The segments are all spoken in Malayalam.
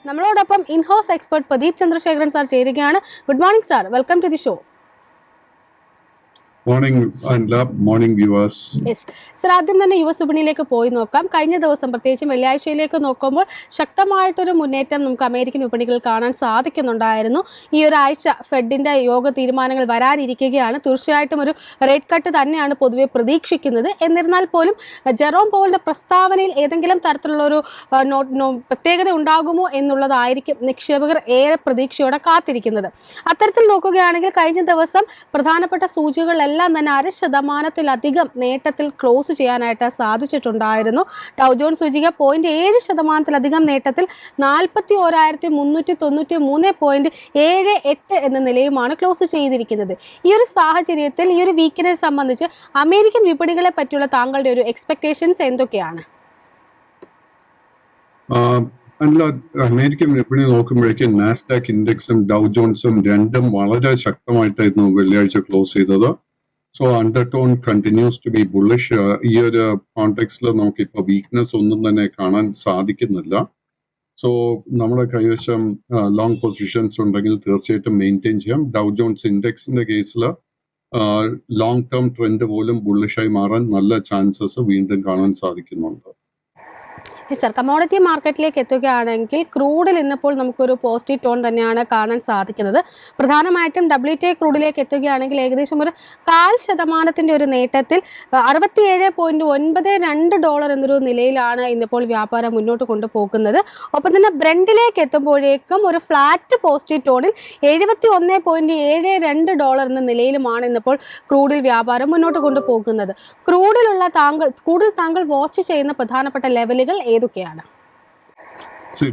നമ്മളോടൊപ്പം in house expert Pradeep Chandrasekharan sir ചേരുകയാണ്. Good morning sir, welcome to the show. Morning morning viewers. Yes sir, ആദ്യം തന്നെ യുഎസ് വിപണിയിലേക്ക് പോയി നോക്കാം. കഴിഞ്ഞ ദിവസം പ്രത്യേകിച്ചും വെള്ളിയാഴ്ചയിലേക്ക് നോക്കുമ്പോൾ ശക്തമായിട്ടൊരു മുന്നേറ്റം നമുക്ക് അമേരിക്കൻ വിപണികളിൽ കാണാൻ സാധിക്കുന്നുണ്ടായിരുന്നു. ഈ ഒരാഴ്ച ഫെഡിന്റെ യോഗ തീരുമാനങ്ങൾ വരാനിരിക്കുകയാണ്. തീർച്ചയായിട്ടും ഒരു റേറ്റ് കട്ട് തന്നെയാണ് പൊതുവെ പ്രതീക്ഷിക്കുന്നത്. എന്നിരുന്നാൽ പോലും ജെറോം പൗളിന്റെ പ്രസ്താവനയിൽ ഏതെങ്കിലും തരത്തിലുള്ള ഒരു പ്രത്യേകത ഉണ്ടാകുമോ എന്നുള്ളതായിരിക്കും നിക്ഷേപകർ ഏറെ പ്രതീക്ഷയോടെ കാത്തിരിക്കുന്നത്. അത്തരത്തിൽ നോക്കുകയാണെങ്കിൽ കഴിഞ്ഞ ദിവസം പ്രധാനപ്പെട്ട സൂചികകളെല്ലാം തന്നെ 0.5% നേട്ടത്തിൽ ക്ലോസ് ചെയ്യാനായിട്ട് സാധിച്ചിട്ടുണ്ടായിരുന്നു. ഡൗ ജോൺസ് സൂചിക 0.7% നേട്ടത്തിൽ 41,393.78 എന്ന നിലയുമാണ് ക്ലോസ് ചെയ്തിരിക്കുന്നത്. ഈ ഒരു സാഹചര്യത്തിൽ ഈ ഒരു വീക്കിനെ സംബന്ധിച്ച് അമേരിക്കൻ വിപണികളെ പറ്റിയുള്ള താങ്കളുടെ ഒരു എക്സ്പെക്ടേഷൻസ് എന്തൊക്കെയാണ്? അമേരിക്കൻ വിപണി നോക്കുമ്പോഴേക്കും നാസ്ഡാക്ക് ഇൻഡെക്സും ഡൗ ജോൺസും രണ്ടും വളരെ ശക്തമായിട്ടായിരുന്നു വെള്ളിയാഴ്ച ക്ലോസ് ചെയ്തത്. So undertone continues to be bullish. ഈ ഒരു കോണ്ടെക്സ്റ്റിൽ നമുക്കിപ്പോൾ വീക്ക്നെസ് ഒന്നും തന്നെ കാണാൻ സാധിക്കുന്നില്ല. സോ നമ്മുടെ കൈവശം ലോങ് പൊസിഷൻസ് ഉണ്ടെങ്കിൽ തീർച്ചയായിട്ടും മെയിൻറ്റെയിൻ ചെയ്യാം. ഡൗ ജോൺസ് ഇൻഡെക്സിന്റെ കേസിൽ ലോങ് ടേം ട്രെൻഡ് പോലും ബുള്ളിഷായി മാറാൻ നല്ല ചാൻസസ് വീണ്ടും കാണാൻ സാധിക്കുന്നുണ്ട്. സർ, കമോഡിറ്റി മാർക്കറ്റിലേക്ക് എത്തുകയാണെങ്കിൽ ക്രൂഡിൽ ഇന്നിപ്പോൾ നമുക്കൊരു പോസിറ്റീവ് ടോൺ തന്നെയാണ് കാണാൻ സാധിക്കുന്നത്. പ്രധാനമായിട്ടും WTI ക്രൂഡിലേക്ക് എത്തുകയാണെങ്കിൽ ഏകദേശം ഒരു 0.5% ഒരു നേട്ടത്തിൽ $67.92 എന്നൊരു നിലയിലാണ് ഇന്നിപ്പോൾ വ്യാപാരം മുന്നോട്ട് കൊണ്ടുപോകുന്നത്. ഒപ്പം തന്നെ ബ്രെൻഡിലേക്ക് എത്തുമ്പോഴേക്കും ഒരു ഫ്ലാറ്റ് പോസിറ്റീവ് ടോണിൽ $71.72 എന്ന നിലയിലുമാണ് ഇന്നിപ്പോൾ ക്രൂഡിൽ വ്യാപാരം മുന്നോട്ട് കൊണ്ടുപോകുന്നത്. ക്രൂഡിലുള്ള താങ്കൾ വാച്ച് ചെയ്യുന്ന പ്രധാനപ്പെട്ട ലെവലുകൾ ഏതൊക്കെയാണ്?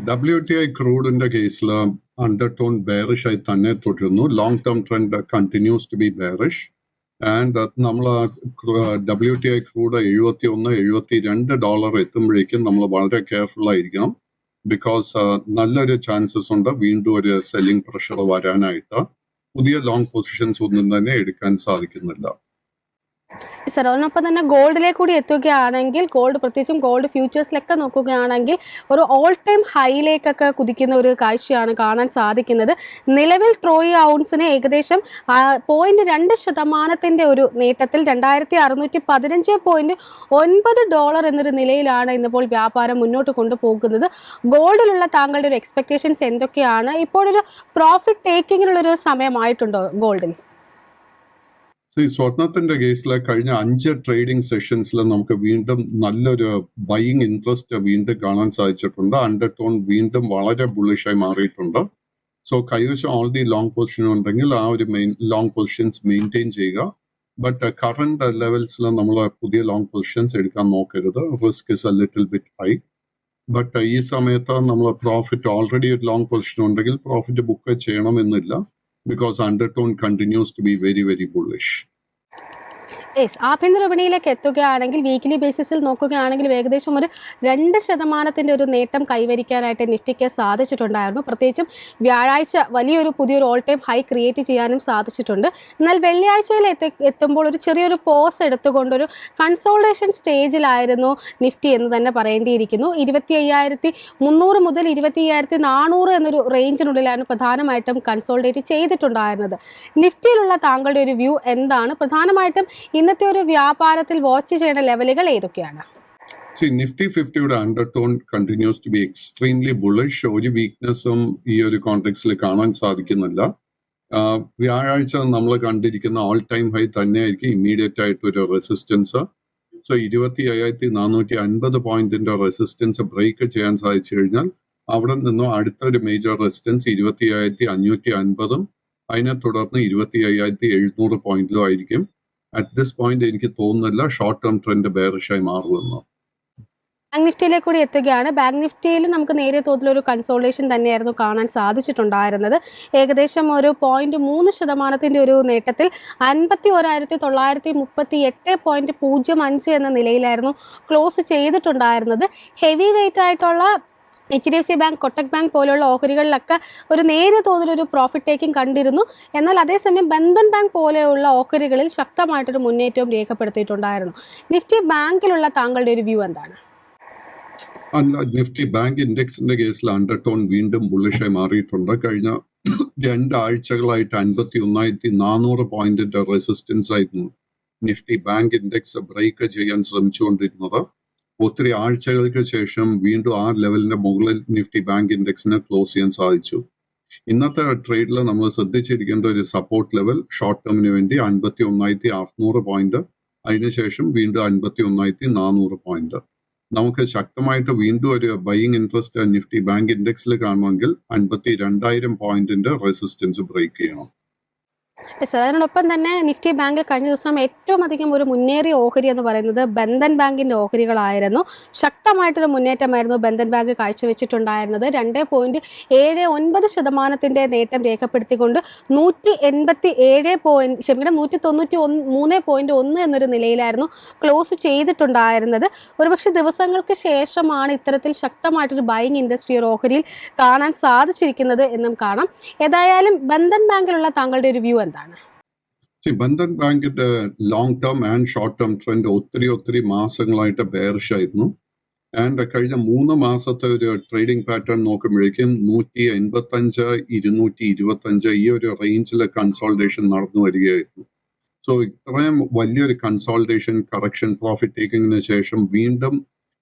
WTI ക്രൂഡിന്റെ കേസിൽ അണ്ടർടോൺ ബെയറിഷ് ആയി തന്നെ തുടരുന്നു. Long term trend continues to be bearish. And നമ്മൾ WTI ക്രൂഡ് $71-72 എത്തുമ്പോഴേക്കും നമ്മൾ വളരെ കെയർഫുൾ ആയിരിക്കണം. ബിക്കോസ് നല്ലൊരു ചാൻസസ് ഉണ്ട് വീണ്ടും ഒരു സെല്ലിംഗ് പ്രഷർ വരാനായിട്ട്. പുതിയ ലോങ് പൊസിഷൻസ് ഒന്നും തന്നെ എടുക്കാൻ സാധിക്കുന്നില്ല. സർ, അതിനൊപ്പം തന്നെ ഗോൾഡിലേക്ക് കൂടി എത്തുകയാണെങ്കിൽ പ്രത്യേകിച്ചും ഗോൾഡ് ഫ്യൂച്ചേഴ്സിലൊക്കെ നോക്കുകയാണെങ്കിൽ ഒരു ഓൾ ടൈം ഹൈയിലേക്കൊക്കെ കുതിക്കുന്ന ഒരു കാഴ്ചയാണ് കാണാൻ സാധിക്കുന്നത്. നിലവിൽ ട്രോയ് ഔൺസിന് ഏകദേശം 0.2% ഒരു നേട്ടത്തിൽ $2,615.9 എന്നൊരു നിലയിലാണ് ഇന്നിപ്പോൾ വ്യാപാരം മുന്നോട്ട് കൊണ്ടുപോകുന്നത്. ഗോൾഡിലുള്ള താങ്കളുടെ ഒരു എക്സ്പെക്ടേഷൻസ് എന്തൊക്കെയാണ്? ഇപ്പോഴൊരു പ്രോഫിറ്റ് ടേക്കിങ്ങിനുള്ളൊരു സമയമായിട്ടുണ്ടോ ഗോൾഡിൽ? സ്വർണത്തിന്റെ കേസിൽ കഴിഞ്ഞ 5 ട്രേഡിംഗ് സെഷൻസിൽ നമുക്ക് വീണ്ടും നല്ലൊരു ബൈയിങ് ഇൻട്രസ്റ്റ് വീണ്ടും കാണാൻ സാധിച്ചിട്ടുണ്ട്. അണ്ടർടോൺ വീണ്ടും വളരെ ബുള്ളിഷായി മാറിയിട്ടുണ്ട്. സോ കൈവശം ഓൾറെഡി ലോങ് പൊസിഷൻ ഉണ്ടെങ്കിൽ ആ ഒരു ലോങ് പൊസിഷൻസ് മെയിൻറ്റെയിൻ ചെയ്യുക. ബട്ട് കറണ്ട് ലെവൽസിൽ നമ്മൾ പുതിയ ലോങ് പൊസിഷൻസ് എടുക്കാൻ നോക്കരുത്. Risk is A little bit high. But ഈ സമയത്ത് നമ്മൾ പ്രോഫിറ്റ് ഓൾറെഡി ഒരു ലോങ് പൊസിഷൻ ഉണ്ടെങ്കിൽ പ്രോഫിറ്റ് ബുക്ക് ചെയ്യണമെന്നില്ല. Because undertone continues to be very, very bullish. Yes, ആഭ്യന്തര വിപണിയിലേക്ക് എത്തുകയാണെങ്കിൽ വീക്കിലി ബേസിസിൽ നോക്കുകയാണെങ്കിൽ ഏകദേശം ഒരു 2% ഒരു നേട്ടം കൈവരിക്കാനായിട്ട് നിഫ്റ്റിക്ക് സാധിച്ചിട്ടുണ്ടായിരുന്നു. പ്രത്യേകിച്ചും വ്യാഴാഴ്ച പുതിയൊരു ഓൾ ടൈം ഹൈ ക്രിയേറ്റ് ചെയ്യാനും സാധിച്ചിട്ടുണ്ട്. എന്നാൽ വെള്ളിയാഴ്ചയിൽ എത്തുമ്പോൾ ഒരു ചെറിയൊരു പോസ് എടുത്തുകൊണ്ടൊരു കൺസോൾട്ടേഷൻ സ്റ്റേജിലായിരുന്നു നിഫ്റ്റി എന്ന് തന്നെ പറയേണ്ടിയിരിക്കുന്നു. 25,300 മുതൽ 25,400 എന്നൊരു റേഞ്ചിനുള്ളിലാണ് പ്രധാനമായിട്ടും കൺസോൾട്ടേറ്റ് ചെയ്തിട്ടുണ്ടായിരുന്നത്. നിഫ്റ്റിയിലുള്ള താങ്കളുടെ ഒരു വ്യൂ എന്താണ്? പ്രധാനമായിട്ടും ഇന്നത്തെ ഒരു വ്യാപാരത്തിൽ വാച്ച് ചെയ്യുന്ന ലെവലുകൾ ഏതൊക്കെയാണ്? നിഫ്റ്റി 50യുടെ undertone continues to be extremely bullish. ഒരു വീക്ക്നെസ്സും ഈ ഒരു കോണ്ടെക്സ്റ്റിൽ കാണാൻ സാധിക്കുന്നില്ല. വ്യാഴാഴ്ച നമ്മൾ കണ്ടിരിക്കുന്ന ഓൾ ടൈം ഹൈ തന്നെയായിരിക്കും ഇമ്മീഡിയറ്റ് ആയിട്ട് ഒരു റെസിസ്റ്റൻസ്. സോ 25,450 പോയിന്റിന്റെ റെസിസ്റ്റൻസ് ബ്രേക്ക് ചെയ്യാൻ സാധിച്ചു കഴിഞ്ഞാൽ അവിടെ നിന്നും അടുത്തൊരു മേജർ റെസിസ്റ്റൻസ് 25,550 അതിനെ തുടർന്ന് 25,700 പോയിന്റിലും ആയിരിക്കും. അറ്റ് ദിസ് പോയിന്റ് എനിക്ക് തോന്നുന്നില്ല ഷോർട്ട് ടേം ട്രെൻഡ് ബെയറിഷായി മാറുമെന്ന്. ബാങ്ക് നിഫ്റ്റിയിലേക്ക് കൂടി എത്തുകയാണ്. ബാങ്ക് നിഫ്റ്റിയിൽ നമുക്ക് നേരിയ തോതിലൊരു കൺസോൾട്ടേഷൻ തന്നെയായിരുന്നു കാണാൻ സാധിച്ചിട്ടുണ്ടായിരുന്നത്. ഏകദേശം ഒരു 0.3% ഒരു നേട്ടത്തിൽ 51,938.05 എന്ന നിലയിലായിരുന്നു ക്ലോസ് ചെയ്തിട്ടുണ്ടായിരുന്നത്. ഹെവി വെയിറ്റ് ആയിട്ടുള്ള HDFC ബാങ്ക്, കൊട്ടക് ബാങ്ക് പോലെയുള്ള ഓഹരികളിലൊക്കെ ഒരു നേരിയ തോതിലൊരു പ്രോഫിറ്റ് ടേക്കിംഗ് കണ്ടിരുന്നു. എന്നാൽ അതേസമയം ബന്ധൻ ബാങ്ക് പോലെയുള്ള ഓഹരികളിൽ ശക്തമായിട്ടൊരു മുന്നേറ്റവും രേഖപ്പെടുത്തിയിട്ടുണ്ടായിരുന്നു. നിഫ്റ്റി ബാങ്കിലുള്ള താങ്കളുടെ ഒരു വ്യൂ എന്താണ്? അല്ല, നിഫ്റ്റി ബാങ്ക് ഇൻഡെക്സിന്റെ കേസിൽ അണ്ടർടോൺ വീണ്ടും ബുള്ളിഷായി മാറിയിട്ടുണ്ട്. കഴിഞ്ഞ 2 ആഴ്ചകളായിട്ട് 51,400 പോയിന്റിന്റെ റെസിസ്റ്റൻസ് ആയിരുന്നു നിഫ്റ്റി ബാങ്ക് ഇൻഡെക്സ് ബ്രേക്ക് ചെയ്യാൻ ശ്രമിച്ചുകൊണ്ടിരുന്നത്. ഒത്തിരി ആഴ്ചകൾക്ക് ശേഷം വീണ്ടും ആ ലെവലിന്റെ മുകളിൽ നിഫ്റ്റി ബാങ്ക് ഇൻഡെക്സിന് ക്ലോസ് ചെയ്യാൻ സാധിച്ചു. ഇന്നത്തെ ട്രേഡിൽ നമ്മൾ ശ്രദ്ധിച്ചിരിക്കേണ്ട ഒരു സപ്പോർട്ട് ലെവൽ ഷോർട്ട് ടേമിന് വേണ്ടി 51,600 പോയിന്റ്, അതിനുശേഷം വീണ്ടും 51,400 പോയിന്റ്. നമുക്ക് ശക്തമായിട്ട് വീണ്ടും ഒരു ബൈയിങ് ഇൻട്രസ്റ്റ് നിഫ്റ്റി ബാങ്ക് ഇൻഡെക്സിൽ കാണുമെങ്കിൽ 52,000 പോയിന്റിന്റെ റെസിസ്റ്റൻസ് ബ്രേക്ക് ചെയ്യണം. അതിനോടൊപ്പം തന്നെ നിഫ്റ്റി ബാങ്കിൽ കഴിഞ്ഞ ദിവസം ഏറ്റവും അധികം ഒരു മുന്നേറിയ ഓഹരി എന്ന് പറയുന്നത് ബന്ധൻ ബാങ്കിന്റെ ഓഹരികളായിരുന്നു. ശക്തമായിട്ടൊരു മുന്നേറ്റമായിരുന്നു ബന്ധൻ ബാങ്ക് കാഴ്ചവെച്ചിട്ടുണ്ടായിരുന്നത്. 2.79% നേട്ടം രേഖപ്പെടുത്തിക്കൊണ്ട് 193.1 എന്നൊരു നിലയിലായിരുന്നു ക്ലോസ് ചെയ്തിട്ടുണ്ടായിരുന്നത്. ഒരുപക്ഷെ ദിവസങ്ങൾക്ക് ശേഷമാണ് ഇത്തരത്തിൽ ശക്തമായിട്ടൊരു ബൈയിങ് ഇൻഡസ്ട്രി ഒരു ഓഹരിയിൽ കാണാൻ സാധിച്ചിരിക്കുന്നത് എന്നും കാണാം. ഏതായാലും ബന്ധൻ ബാങ്കിലുള്ള താങ്കളുടെ ഒരു വ്യൂ എന്താണ്? ബന്ധൻ ബാങ്കിന്റെ long term and short term trend ഒത്തിരി മാസങ്ങളായിട്ട് ബെയറിഷ് ആയിരുന്നു. ആൻഡ് കഴിഞ്ഞ 3 മാസത്തെ ഒരു ട്രേഡിംഗ് പാറ്റേൺ നോക്കുമ്പോഴേക്കും 185, 225 ഈ ഒരു റേഞ്ചിൽ കൺസോൾട്ടേഷൻ നടന്നു വരികയായിരുന്നു. സോ ഇത്രയും വലിയൊരു കൺസോൾട്ടേഷൻ, കറക്ഷൻ, പ്രോഫിറ്റ് ടേക്കിങ്ങിന് ശേഷം വീണ്ടും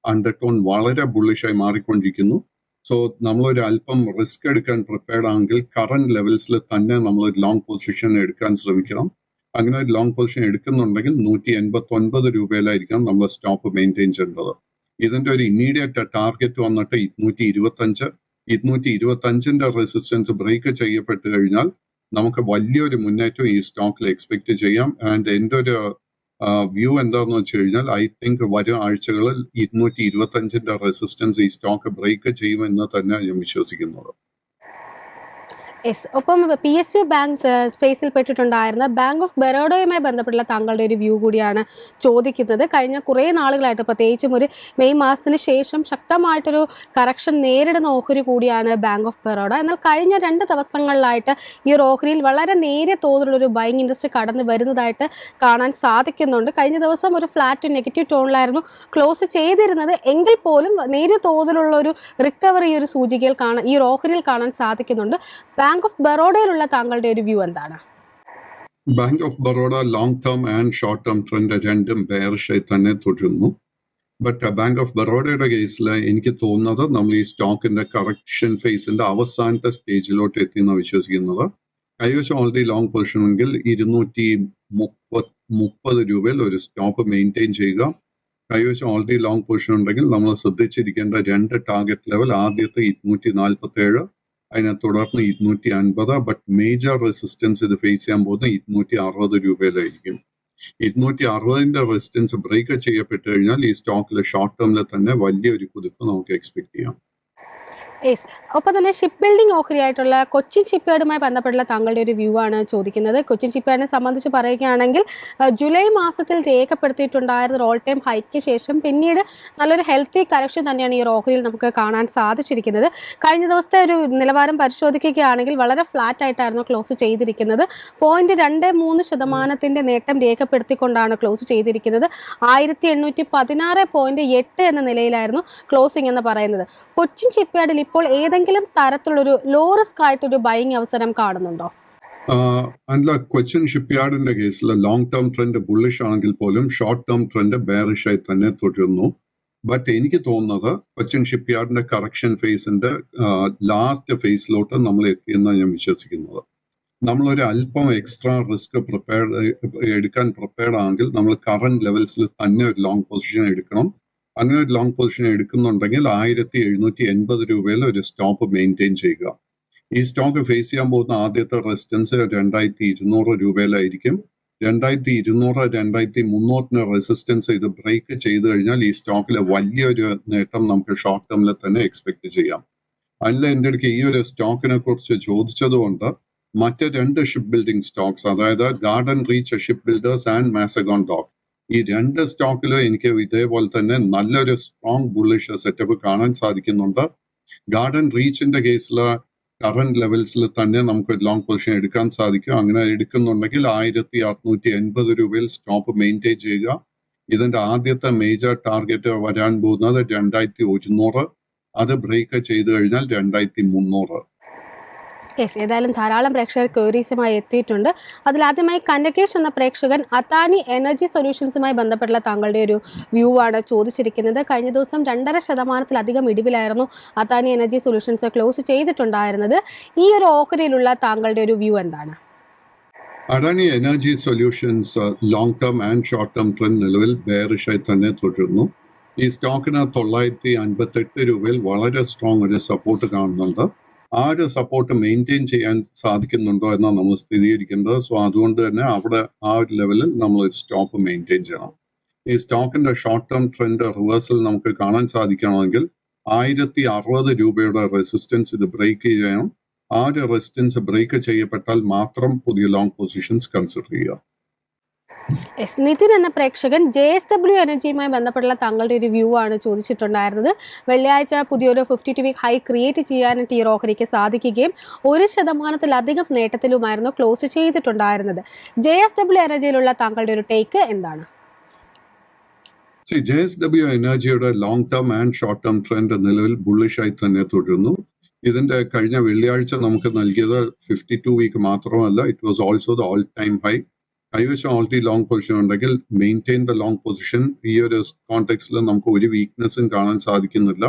അണ്ടർടോൺ വളരെ ബുള്ളിഷായി മാറിക്കൊണ്ടിരിക്കുന്നു. സോ നമ്മളൊരു അല്പം റിസ്ക് എടുക്കാൻ പ്രിപ്പയർഡ് ആണെങ്കിൽ കറന്റ് ലെവൽസിൽ തന്നെ നമ്മൾ ഒരു ലോങ് പൊസിഷൻ എടുക്കാൻ ശ്രമിക്കണം. അങ്ങനെ ഒരു ലോങ് പൊസിഷൻ എടുക്കുന്നുണ്ടെങ്കിൽ 189 രൂപയിലായിരിക്കണം നമ്മൾ സ്റ്റോപ്പ് മെയിൻറ്റെയിൻ ചെയ്യേണ്ടത്. ഇതിന്റെ ഒരു ഇമ്മീഡിയറ്റ് ടാർഗറ്റ് വന്നിട്ട് 225. 225ന്റെ റെസിസ്റ്റൻസ് ബ്രേക്ക് ചെയ്യപ്പെട്ട് കഴിഞ്ഞാൽ നമുക്ക് വലിയൊരു മുന്നേറ്റം ഈ സ്റ്റോക്കിൽ എക്സ്പെക്ട് ചെയ്യാം. ആൻഡ് എൻ്റെ ഒരു വ്യൂ എന്താണെന്ന് വെച്ച് കഴിഞ്ഞാൽ ഐ തിങ്ക് വരും ആഴ്ചകളിൽ 225ന്റെ റെസിസ്റ്റൻസ് ഈ സ്റ്റോക്ക് ബ്രേക്ക് ചെയ്യുമെന്ന് തന്നെ ഞാൻ വിശ്വസിക്കുന്നത്. ഒപ്പം PSU ബാങ്ക് സ്പേസിൽ പെട്ടിട്ടുണ്ടായിരുന്ന ബാങ്ക് ഓഫ് ബറോഡയുമായി ബന്ധപ്പെട്ടുള്ള താങ്കളുടെ ഒരു വ്യൂ കൂടിയാണ് ചോദിക്കുന്നത്. കഴിഞ്ഞ കുറേ നാളുകളായിട്ട്, പ്രത്യേകിച്ചും ഒരു മെയ് മാസത്തിന് ശേഷം ശക്തമായിട്ടൊരു കറക്ഷൻ നേരിടുന്ന ഓഹരി കൂടിയാണ് ബാങ്ക് ഓഫ് ബറോഡ. എന്നാൽ കഴിഞ്ഞ 2 ദിവസങ്ങളിലായിട്ട് ഈ ഒരു ഓഹരിയിൽ വളരെ നേരിയ തോതിലുള്ളൊരു ബൈയിങ് ഇൻട്രസ്റ്റ് കടന്നു വരുന്നതായിട്ട് കാണാൻ സാധിക്കുന്നുണ്ട്. കഴിഞ്ഞ ദിവസം ഒരു ഫ്ലാറ്റ് നെഗറ്റീവ് ടോണിലായിരുന്നു ക്ലോസ് ചെയ്തിരുന്നത് എങ്കിൽ പോലും നേരിയ തോതിലുള്ള ഒരു റിക്കവറി ഈ ഒരു സൂചികയിൽ ഈ ഒരു ഓഹരിയിൽ കാണാൻ സാധിക്കുന്നുണ്ട്. ബാങ്ക് ഓഫ് ബറോഡയിലുള്ള താങ്കളുടെ ഒരു വ്യൂ എന്താണ്? Bank of Baroda long term and short term trend രണ്ടും ബെയറിഷായി തന്നെ തുടരുന്നു. ബട്ട് ബാങ്ക് ഓഫ് ബറോഡയുടെ കേസിൽ എനിക്ക് തോന്നുന്നത് നമ്മൾ ഈ സ്റ്റോക്കിന്റെ കറക്ഷൻ ഫേസിന്റെ അവസാനത്തെ സ്റ്റേജിലോട്ട് എത്തിയെന്ന് വിശ്വസിക്കുന്നത്. കൈവശം ഓൾറെഡി ലോങ് പൊസിഷൻ എങ്കിൽ 230 രൂപയിൽ ഒരു സ്റ്റോപ്പ് മെയിൻറ്റെയിൻ ചെയ്യുക. കൈവശം ഓൾറെഡി ലോങ് പൊസിഷൻ ഉണ്ടെങ്കിൽ നമ്മൾ ശ്രദ്ധിച്ചിരിക്കേണ്ട 2 ടാർഗറ്റ് ലെവൽ, ആദ്യത്തെ 247, അതിനെ തുടർന്ന് 250. ബട്ട് മേജർ റെസിസ്റ്റൻസ് ഇത് ഫേസ് ചെയ്യാൻ പോകുന്ന 260 രൂപയിലായിരിക്കും. 260ന്റെ റെസിസ്റ്റൻസ് ബ്രേക്ക് ചെയ്യപ്പെട്ട് കഴിഞ്ഞാൽ ഈ സ്റ്റോക്കിൽ ഷോർട്ട് ടേമിൽ തന്നെ വലിയൊരു കുതിപ്പ് നമുക്ക് എക്സ്പെക്ട് ചെയ്യാം. ഒപ്പം തന്നെ ഷിപ്പ് ബിൽഡിംഗ് ഓഹരിയായിട്ടുള്ള കൊച്ചിൻ ഷിപ്പ്യാർഡുമായി ബന്ധപ്പെട്ടുള്ള താങ്കളുടെ ഒരു വ്യൂ ആണ് ചോദിക്കുന്നത്. കൊച്ചിൻ ഷിപ്പ്യാർഡിനെ സംബന്ധിച്ച് പറയുകയാണെങ്കിൽ ജൂലൈ മാസത്തിൽ രേഖപ്പെടുത്തിയിട്ടുണ്ടായിരുന്ന ഒരു ഓൾ ടൈം ഹൈക്ക് ശേഷം പിന്നീട് നല്ലൊരു ഹെൽത്തി കറക്ഷൻ തന്നെയാണ് ഈ ഒരു ഓഹരിയിൽ നമുക്ക് കാണാൻ സാധിച്ചിരിക്കുന്നത്. കഴിഞ്ഞ ദിവസത്തെ ഒരു നിലവാരം പരിശോധിക്കുകയാണെങ്കിൽ വളരെ ഫ്ലാറ്റ് ആയിട്ടായിരുന്നു ക്ലോസ് ചെയ്തിരിക്കുന്നത്. 0.23% നേട്ടം രേഖപ്പെടുത്തിക്കൊണ്ടാണ് ക്ലോസ് ചെയ്തിരിക്കുന്നത്. 1816.8 എന്ന നിലയിലായിരുന്നു ക്ലോസിംഗ് എന്ന് പറയുന്നത്. കൊച്ചിൻ ഷിപ്പ്യാർഡിൽ ഇപ്പോൾ ഏതെങ്കിലും തരത്തിലുള്ളൊരു ലോ റിസ്ക് ആയിട്ടൊരു ബൈയിങ് അവസരം കാണുന്നുണ്ടോ? അല്ല, കൊച്ചിൻ ഷിപ്പ്യാർഡിന്റെ കേസിൽ ലോങ് ടേം ട്രെൻഡ് ബുള്ളിഷ് ആണെങ്കിൽ പോലും ഷോർട്ട് ടേം ട്രെൻഡ് ബെയറിഷ് ആയി തന്നെ തുടരുന്നു. ബട്ട് എനിക്ക് തോന്നുന്നത് കൊച്ചിൻ ഷിപ്പ്യാർഡിന്റെ കറക്ഷൻ ഫേസിന്റെ ലാസ്റ്റ് ഫേസിലോട്ട് നമ്മൾ എത്തിയെന്നാണ് ഞാൻ വിശ്വസിക്കുന്നത്. നമ്മളൊരു അല്പം എക്സ്ട്രാ റിസ്ക് എടുക്കാൻ പ്രിപ്പയർഡ് ആണെങ്കിൽ നമ്മൾ കറന്റ് ലെവൽസിൽ തന്നെ ഒരു ലോങ് പൊസിഷൻ എടുക്കണം. അങ്ങനെ ഒരു ലോങ് പൊസിഷൻ എടുക്കുന്നുണ്ടെങ്കിൽ 1780 രൂപയിൽ ഒരു സ്റ്റോപ്പ് മെയിൻറ്റെയിൻ ചെയ്യുക. ഈ സ്റ്റോക്ക് ഫേസ് ചെയ്യാൻ പോകുന്ന ആദ്യത്തെ റെസിസ്റ്റൻസ് 2200 രൂപയിലായിരിക്കും. 2200, 2300 റെസിസ്റ്റൻസ് ഇത് ബ്രേക്ക് ചെയ്ത് കഴിഞ്ഞാൽ ഈ സ്റ്റോക്കിലെ വലിയൊരു നേട്ടം നമുക്ക് ഷോർട്ട് ടേമിൽ തന്നെ എക്സ്പെക്ട് ചെയ്യാം. അല്ല, എൻ്റെ അടുക്ക് ഈ ഒരു സ്റ്റോക്കിനെ കുറിച്ച് ചോദിച്ചതുകൊണ്ട് മറ്റ് 2 ഷിപ്പ് ബിൽഡിംഗ് സ്റ്റോക്സ്, അതായത് garden reach ship builders and Mazagon dock, ഈ 2 സ്റ്റോക്കിലും എനിക്ക് ഇതേപോലെ തന്നെ നല്ലൊരു സ്ട്രോങ് ബുള്ളിഷ് സെറ്റപ്പ് കാണാൻ സാധിക്കുന്നുണ്ട്. ഗാർഡൻ റീച്ചിന്റെ കേസിൽ കറന്റ് ലെവൽസിൽ തന്നെ നമുക്ക് ലോങ് പൊസിഷൻ എടുക്കാൻ സാധിക്കും. അങ്ങനെ എടുക്കുന്നുണ്ടെങ്കിൽ 1680 രൂപയിൽ സ്റ്റോപ്പ് മെയിൻറ്റെയിൻ ചെയ്യുക. ഇതിന്റെ ആദ്യത്തെ മേജർ ടാർഗറ്റ് വരാൻ പോകുന്നത് 2100. അത് ബ്രേക്ക് ചെയ്ത് കഴിഞ്ഞാൽ 2300. യെസ്, ഏതായാലും ധാരാളം പ്രേക്ഷകർ ക്വയറീസുമായി എത്തിയിട്ടുണ്ട്. അതിലാദ്യമായി കനകേഷ് എന്ന പ്രേക്ഷകൻ അദാനി എനർജി സൊല്യൂഷൻസുമായി ബന്ധപ്പെട്ടുള്ള താങ്കളുടെ ഒരു വ്യൂ ആണ് ചോദിച്ചിരിക്കുന്നത്. കഴിഞ്ഞ ദിവസം 2.5% ഇടിവിലായിരുന്നു അദാനി എനർജി സൊല്യൂഷൻസ് ക്ലോസ് ചെയ്തിട്ടുണ്ടായിരുന്നത്. ഈ ഒരു ഓഹരിയിലുള്ള താങ്കളുടെ ഒരു വ്യൂ എന്താണ്? Adani energy solutions long term and short term trend നിലവിൽ ബെയറിഷായി തന്നെ തുടരുന്നു. ഈ സ്റ്റോക്കിന് 958 രൂപയിൽ വളരെ സ്ട്രോങ് ഒരു സപ്പോർട്ട് കാണുന്നുണ്ട്. ആ ഒരു സപ്പോർട്ട് മെയിൻറ്റെയിൻ ചെയ്യാൻ സാധിക്കുന്നുണ്ടോ എന്നാണ് നമ്മൾ സ്ഥിരീകരിക്കുന്നത്. സോ അതുകൊണ്ട് തന്നെ അവിടെ ആ ഒരു ലെവലിൽ നമ്മൾ ഒരു സ്റ്റോപ്പ് മെയിൻറ്റെയിൻ ചെയ്യണം. ഈ സ്റ്റോക്കിന്റെ ഷോർട്ട് ടേം ട്രെൻഡ് റിവേഴ്സൽ നമുക്ക് കാണാൻ സാധിക്കണമെങ്കിൽ 1060 രൂപയുടെ റെസിസ്റ്റൻസ് ഇത് ബ്രേക്ക് ചെയ്യണം. ആ ഒരു റെസിസ്റ്റൻസ് ബ്രേക്ക് ചെയ്യപ്പെട്ടാൽ മാത്രം പുതിയ ലോങ് പൊസിഷൻസ് കൺസിഡർ ചെയ്യുക. എസ്, നിതിൻ എന്ന പ്രേക്ഷകൻ JSW എനർജിയുമായി ബന്ധപ്പെട്ടുള്ള താങ്കളുടെ ഒരു വ്യൂ ആണ് ചോദിച്ചിട്ടുണ്ടായിരുന്നത്. വെള്ളിയാഴ്ച പുതിയൊരു 52 വീക്ക് ഹൈ ക്രിയേറ്റ് ചെയ്യാനായിട്ട് ഈ ഓഹരിക്ക് സാധിക്കുകയും 1% നേട്ടത്തിലുമായിരുന്നു ക്ലോസ് ചെയ്തിട്ടുണ്ടായിരുന്നത്. JSW എനർജിയിലുള്ള താങ്കളുടെ ഒരു ടേക്ക് എന്താണ്? JSW എനർജിയുടെ long term and short term trend നിലവിൽ ബുള്ളിഷായി തന്നെ തുടരുന്നു. ഇതിന്റെ കഴിഞ്ഞ വെള്ളിയാഴ്ച നമുക്ക് നൽകിയത് 52 വീക്ക് മാത്രമല്ല, it was also the all time high. കൈവശം ഓൾറെഡി ലോങ് പൊസിഷൻ ഉണ്ടെങ്കിൽ മെയിൻറ്റെയിൻ ദ ലോങ് പൊസിഷൻ. ഈ ഒരു കോണ്ടെക്സ്റ്റിൽ നമുക്ക് ഒരു വീക്ക്നെസ്സും കാണാൻ സാധിക്കുന്നില്ല.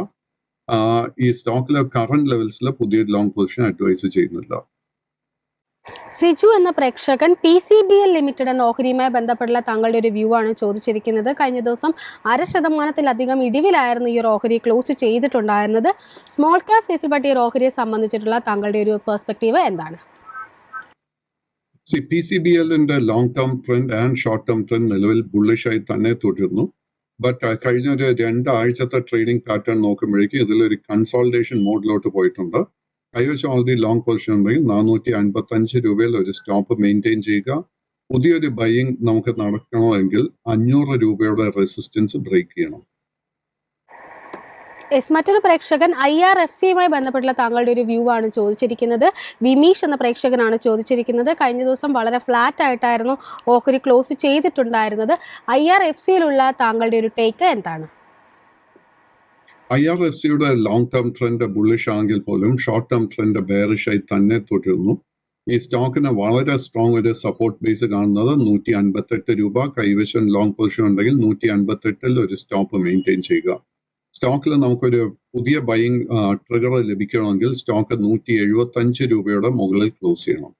ഈ സ്റ്റോക്കിലെ കറന്റ് ലെവൽസിൽ പുതിയ ലോങ് പൊസിഷൻ അഡ്വൈസ് ചെയ്യുന്നില്ല. സിജു എന്ന പ്രേക്ഷകൻ PCBL ലിമിറ്റഡ് എന്ന ഓഹരിയുമായി ബന്ധപ്പെട്ടുള്ള താങ്കളുടെ ഒരു വ്യൂ ആണ് ചോദിച്ചിരിക്കുന്നത്. കഴിഞ്ഞ ദിവസം 0.5% ഇടിവിലായിരുന്നു ഈ ഒരു ഓഹരി ക്ലോസ് ചെയ്തിട്ടുണ്ടായിരുന്നത്. സ്മോൾ ക്യാപ് സൈസിൽപ്പെട്ട ഈ ഒരു ഓഹരിയെ സംബന്ധിച്ചിട്ടുള്ള താങ്കളുടെ ഒരു പെർസ്പെക്റ്റീവ് എന്താണ്? PCBLന്റെ long term trend and short term trend നിലവിൽ ബുള്ളിഷായി തന്നെ തുടരുന്നു. ബട്ട് കഴിഞ്ഞ ഒരു 2 ആഴ്ചത്തെ ട്രേഡിംഗ് പാറ്റേൺ നോക്കുമ്പോഴേക്കും ഇതിലൊരു കൺസോൾട്ടേഷൻ മോഡിലോട്ട് പോയിട്ടുണ്ട്. കൈവശം ഓൾറെഡി ലോങ് പൊസിഷൻ ഉണ്ടെങ്കിൽ 455 രൂപയിൽ ഒരു സ്റ്റോപ്പ് മെയിൻറ്റെയിൻ ചെയ്യുക. പുതിയൊരു ബൈയിങ് നമുക്ക് നടക്കണമെങ്കിൽ 500 രൂപയുടെ റെസിസ്റ്റൻസ് ബ്രേക്ക് ചെയ്യണം. എസ്, മറ്റൊരു പ്രേക്ഷകൻ IRFCയുമായി ബന്ധപ്പെട്ടുള്ള താങ്കളുടെ ഒരു വ്യൂ ആണ് ചോദിച്ചിരിക്കുന്നത്. വിമീഷ് എന്ന പ്രേക്ഷകനാണ് ചോദിച്ചിരിക്കുന്നത്. കഴിഞ്ഞ ദിവസം വളരെ ഫ്ലാറ്റ് ആയിട്ടായിരുന്നു ഓഹരി ക്ലോസ് ചെയ്തിട്ടുണ്ടായിരുന്നത്. IRFCയിലുള്ള താങ്കളുടെ ഒരു ടേക്ക് എന്താണ്? IRFCയുടെ ലോങ് ടേം ട്രെൻഡ് ബുള്ളിഷ് ആണെങ്കിൽ പോലും ഷോർട്ട് ടേം ട്രെൻഡ് ബെയറിഷായി തന്നെ തുടരുന്നു. ഈ സ്റ്റോക്കിന് വളരെ സ്ട്രോങ് ഒരു സപ്പോർട്ട് ബേസ് കാണുന്നത് 158 രൂപ. കൈവശം ലോങ് പൊസിഷൻ ഉണ്ടെങ്കിൽ 158 ഒരു സ്റ്റോപ്പ് മെയിൻറ്റെയിൻ ചെയ്യുക. സ്റ്റോക്കിൽ നമുക്കൊരു പുതിയ ബൈയിങ് ട്രിഗർ ലഭിക്കണമെങ്കിൽ സ്റ്റോക്ക് 175 രൂപയുടെ മുകളിൽ ക്ലോസ് ചെയ്യണം.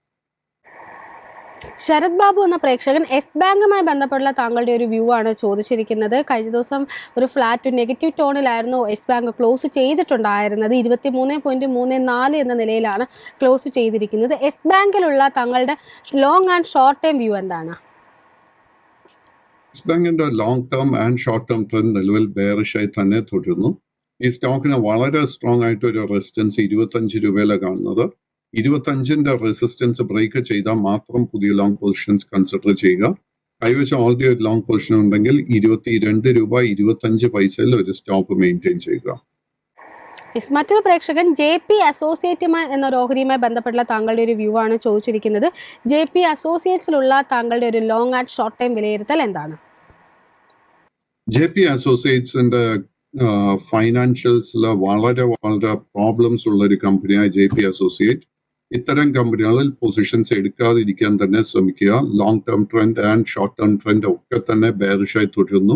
ശരത് ബാബു എന്ന പ്രേക്ഷകൻ യെസ് ബാങ്കുമായി ബന്ധപ്പെട്ടുള്ള താങ്കളുടെ ഒരു വ്യൂ ആണ് ചോദിച്ചിരിക്കുന്നത്. കഴിഞ്ഞ ദിവസം ഒരു ഫ്ലാറ്റ് നെഗറ്റീവ് ടോണിലായിരുന്നു യെസ് ബാങ്ക് ക്ലോസ് ചെയ്തിട്ടുണ്ടായിരുന്നത്. 23.34 എന്ന നിലയിലാണ് ക്ലോസ് ചെയ്തിരിക്കുന്നത്. യെസ് ബാങ്കിലുള്ള താങ്കളുടെ long and short time view എന്താണ്? യെസ് ബാങ്കിന്റെ long term and short term trend നിലവിൽ ബെയറിഷായി തന്നെ തുടരുന്നു. ഈ സ്റ്റോക്കിന് വളരെ സ്ട്രോങ് ആയിട്ട് ഒരു റെസിസ്റ്റൻസ് 25 രൂപയിലാണ് കാണുന്നത്. 25ന്റെ റെസിസ്റ്റൻസ് ബ്രേക്ക് ചെയ്താൽ മാത്രം പുതിയ ലോങ് പൊസിഷൻസ് കൺസിഡർ ചെയ്യുക. കൈവശം ഓൾറെഡി ഒരു ലോങ് പൊസിഷൻ ഉണ്ടെങ്കിൽ 22 രൂപ 25 പൈസയിൽ ഒരു സ്റ്റോപ്പ് മെയിൻറ്റെയിൻ ചെയ്യുക. മറ്റൊരു പ്രേക്ഷകൻ JP അസോസിയേറ്റുമായി എന്ന ഒരു ഓഹരിയുമായി ബന്ധപ്പെട്ടുള്ള താങ്കളുടെ ഒരു വ്യൂ ആണ് ചോദിച്ചിരിക്കുന്നത്. JP അസോസിയേറ്റ്സിലുള്ള താങ്കളുടെ ഒരു ലോങ് ആൻഡ് ഷോർട്ട് ടൈം വിലയിരുത്തൽ എന്താണ്? JP അസോസിയേറ്റ്സിന്റെ ഫൈനാൻഷ്യൽസിൽ വളരെ വളരെ പ്രോബ്ലംസ് ഉള്ള ഒരു കമ്പനിയായ JP അസോസിയേറ്റ്. ഇത്തരം കമ്പനികളിൽ പൊസിഷൻസ് എടുക്കാതിരിക്കാൻ തന്നെ ശ്രമിക്കുക. Long term trend and short term trend ഒക്കെ തന്നെ ബെയറിഷായി തുടരുന്നു.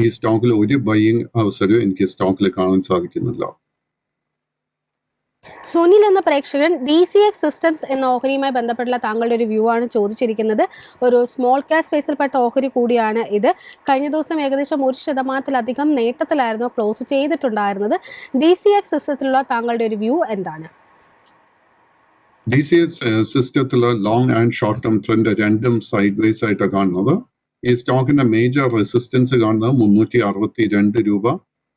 ഈ സ്റ്റോക്കിൽ ഒരു ബൈയിങ് അവസരവും എനിക്ക് സ്റ്റോക്കിൽ കാണാൻ സാധിക്കുന്നില്ല. സുനിൽ എന്ന പ്രേക്ഷകൻ DCX സിസ്റ്റംസ് എന്ന ഓഹരിയുമായി ബന്ധപ്പെട്ടുള്ള താങ്കളുടെ ഒരു വ്യൂ ആണ് ചോദിച്ചിരിക്കുന്നത്. ഒരു സ്മോൾ ക്യാപ് സ്പേസിൽപ്പെട്ട ഓഹരി കൂടിയാണ് ഇത്. കഴിഞ്ഞ ദിവസം ഏകദേശം 1% നേട്ടത്തിലായിരുന്നു ക്ലോസ് ചെയ്തിട്ടുണ്ടായിരുന്നത്. DCX സിസ്റ്റത്തിലുള്ള താങ്കളുടെ ഒരു വ്യൂ എന്താണ്? DCX സിസ്റ്റത്തിലെ long and short term trend രണ്ടും സൈഡ് വേസ് ആയിട്ടാണ് കാണുന്നത്. ഈ സ്റ്റോക്കിന്റെ മേജർ റെസിസ്റ്റൻസ് കാണുന്നത് 362 രൂപ.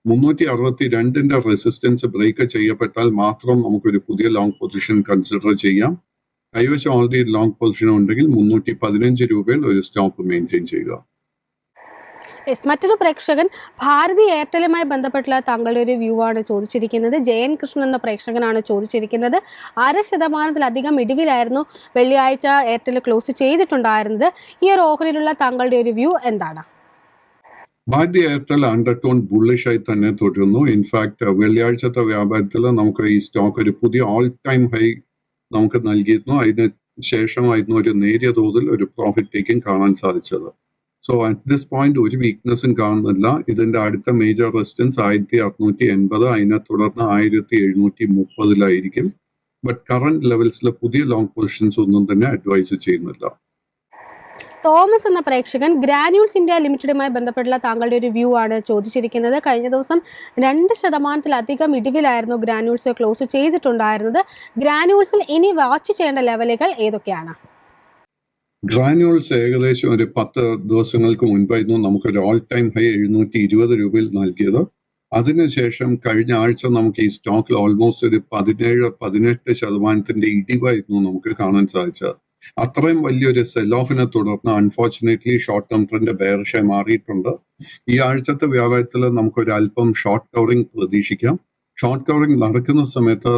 362ന്റെ റെസിസ്റ്റൻസ് ബ്രേക്ക് ചെയ്യപ്പെട്ടാൽ മാത്രം നമുക്കൊരു പുതിയ ലോങ് പൊസിഷൻ കൺസിഡർ ചെയ്യാം. കൈവശം ഓൾറെഡി ലോങ് പൊസിഷൻ ഉണ്ടെങ്കിൽ 315 രൂപയിൽ ഒരു സ്റ്റോപ്പ് മെയിൻറ്റെയിൻ ചെയ്യുക. മറ്റൊരു പ്രേക്ഷകൻ ഭാരതി എയർടെലുമായി ബന്ധപ്പെട്ടുള്ള താങ്കളുടെ ഒരു വ്യൂ ആണ് ചോദിച്ചിരിക്കുന്നത്. ജയൻ കൃഷ്ണൻ എന്ന പ്രേക്ഷകനാണ് ചോദിച്ചിരിക്കുന്നത്. 0.5% ഇടിവിലായിരുന്നു വെള്ളിയാഴ്ച എയർടെൽ ക്ലോസ് ചെയ്തിട്ടുണ്ടായിരുന്നത്. ഈ ഒരു ഓഹരിയിലുള്ള താങ്കളുടെ ഒരു വ്യൂ എന്താണ്? ഭാരതി എയർടെൽ അണ്ടർടോൺ ബുള്ളിഷ് ആയി തന്നെ തുടരുന്നു. ഇൻഫാക്ട് വെള്ളിയാഴ്ചത്തെ വ്യാപാരത്തിൽ നമുക്ക് ഈ സ്റ്റോക്ക് ഒരു പുതിയ ഓൾ ടൈം ഹൈ നമുക്ക് നൽകിയിരുന്നു. അതിന് ശേഷമായിരുന്നു ഒരു നേരിയ തോതിൽ ഒരു പ്രോഫിറ്റ് ടേക്കിംഗ് കാണാൻ സാധിച്ചത്. സോ അറ്റ് ദിസ് പോയിന്റ് ഒരു വീക്ക്നെസ്സും കാണുന്നില്ല. ഇതിന്റെ അടുത്ത മേജർ റെസിസ്റ്റൻസ് 1680, അതിനെ തുടർന്ന് 1730 ബട്ട് കറന്റ് ലെവൽസിലെ പുതിയ ലോങ് പൊസിഷൻസ് ഒന്നും തന്നെ അഡ്വൈസ് ചെയ്യുന്നില്ല. തോമസ് എന്ന പ്രേക്ഷകൻ ഗ്രാന്യൂൾസ് ഇന്ത്യ ലിമിറ്റഡുമായി ബന്ധപ്പെട്ടുള്ള താങ്കളുടെ ഒരു വ്യൂ ആണ് ചോദിച്ചിരിക്കുന്നത്. കഴിഞ്ഞ ദിവസം 2% ഇടിവിലായിരുന്നു ഗ്രാന്യൂൾസ് ക്ലോസ് ചെയ്തിട്ടുണ്ടായിരുന്നത്. ഗ്രാന്യൂൾസിൽ ഇനി വാച്ച് ചെയ്യേണ്ട ലെവലുകൾ ഏതൊക്കെയാണ്? ഗ്രാന്യൂൾസ് ഏകദേശം ഒരു 10 ദിവസങ്ങൾക്ക് മുൻപായിരുന്നു നമുക്കൊരു ഓൾ ടൈം ഹൈ 720 രൂപയിൽ നൽകിയത്. അതിനുശേഷം കഴിഞ്ഞ ആഴ്ച നമുക്ക് ഈ സ്റ്റോക്കിൽ ഓൾമോസ്റ്റ് ഒരു 17-18% ഇടിവായിരുന്നു നമുക്ക് കാണാൻ സാധിച്ചത്. അത്രയും വലിയൊരു സെൽ ഓഫിനെ തുടർന്ന് അൺഫോർച്ചുനേറ്റ്ലി ഷോർട്ട് ടേം ട്രെൻഡ് ബെയറിഷായി മാറിയിട്ടുണ്ട്. ഈ ആഴ്ചത്തെ വ്യാപാരത്തിൽ നമുക്കൊരു അല്പം ഷോർട്ട് കവറിംഗ് പ്രതീക്ഷിക്കാം. ഷോർട്ട് കവറിംഗ് നടക്കുന്ന സമയത്ത്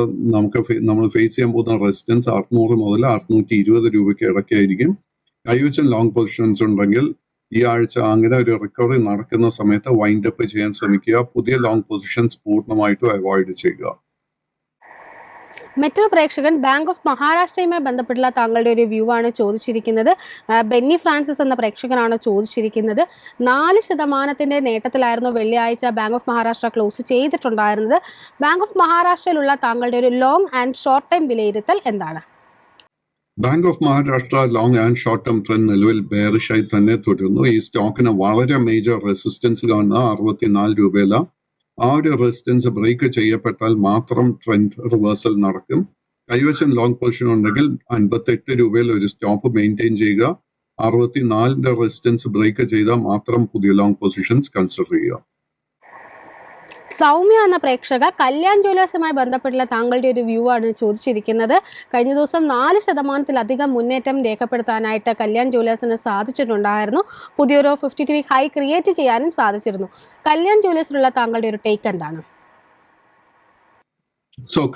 നമ്മൾ ഫേസ് ചെയ്യാൻ പോകുന്ന റെസിസ്റ്റൻസ് 600 മുതൽ 620 രൂപയ്ക്ക് ഇടയ്ക്കായിരിക്കും. കൈവശം ലോങ് പൊസിഷൻസ് ഉണ്ടെങ്കിൽ ഈ ആഴ്ച അങ്ങനെ ഒരു റിക്കവറി നടക്കുന്ന സമയത്ത് വൈൻഡ് അപ്പ് ചെയ്യാൻ ശ്രമിക്കുക. പുതിയ ലോങ് പൊസിഷൻസ് പൂർണ്ണമായിട്ടും അവോയ്ഡ് ചെയ്യുക. മറ്റൊരു പ്രേക്ഷകൻ ബാങ്ക് ഓഫ് മഹാരാഷ്ട്രയുമായി ബന്ധപ്പെട്ടുള്ള താങ്കളുടെ ഒരു വ്യൂ ആണ് ചോദിച്ചിരിക്കുന്നത്. ബെന്നി ഫ്രാൻസിസ് എന്ന പ്രേക്ഷകനാണ് ചോദിച്ചിരിക്കുന്നത്. 4% നേട്ടത്തിലായിരുന്നു വെള്ളിയാഴ്ച ബാങ്ക് ഓഫ് മഹാരാഷ്ട്ര ക്ലോസ് ചെയ്തിട്ടുണ്ടായിരുന്നത്. ബാങ്ക് ഓഫ് മഹാരാഷ്ട്രയിലുള്ള താങ്കളുടെ ഒരു ലോങ് ആൻഡ് ഷോർട്ട് ടൈം വിലയിരുത്തൽ എന്താണ്? Bank of Maharashtra long and short term trend നിലവിൽ ബെയറിഷായി തന്നെ തുടരുന്നു. ഈ സ്റ്റോക്കിന് വളരെ മേജർ റെസിസ്റ്റൻസ് കാണുന്ന 64 രൂപയിലാണ്. ആ ഒരു റെസിസ്റ്റൻസ് ബ്രേക്ക് ചെയ്യപ്പെട്ടാൽ മാത്രം ട്രെൻഡ് റിവേഴ്സൽ നടക്കും. കൈവശം ലോങ് പൊസിഷൻ ഉണ്ടെങ്കിൽ 58 രൂപയിൽ ഒരു സ്റ്റോപ്പ് മെയിൻറ്റെയിൻ ചെയ്യുക. 64 റെസിസ്റ്റൻസ് ബ്രേക്ക് ചെയ്താൽ മാത്രം പുതിയ ലോങ് പൊസിഷൻസ് കൺസിഡർ ചെയ്യുക. സൗമ്യ എന്ന പ്രേക്ഷക കല്യാൺ ജ്വല്ലേഴ്സുമായി ബന്ധപ്പെട്ടുള്ള താങ്കളുടെ ഒരു വ്യൂ ആണ് ചോദിച്ചിരിക്കുന്നത്. കഴിഞ്ഞ ദിവസം 4% മുന്നേറ്റം രേഖപ്പെടുത്താനായിട്ട് കല്യാൺ ജ്വല്ലേഴ്സിന് സാധിച്ചിട്ടുണ്ടായിരുന്നു. പുതിയൊരു 52 വീക്ക് ഹൈ ക്രിയേറ്റ് ചെയ്യാനും സാധിച്ചിരുന്നു. കല്യാൺ ജ്വല്ലേഴ്സിലുള്ള താങ്കളുടെ ഒരു ടേക്ക് എന്താണ്?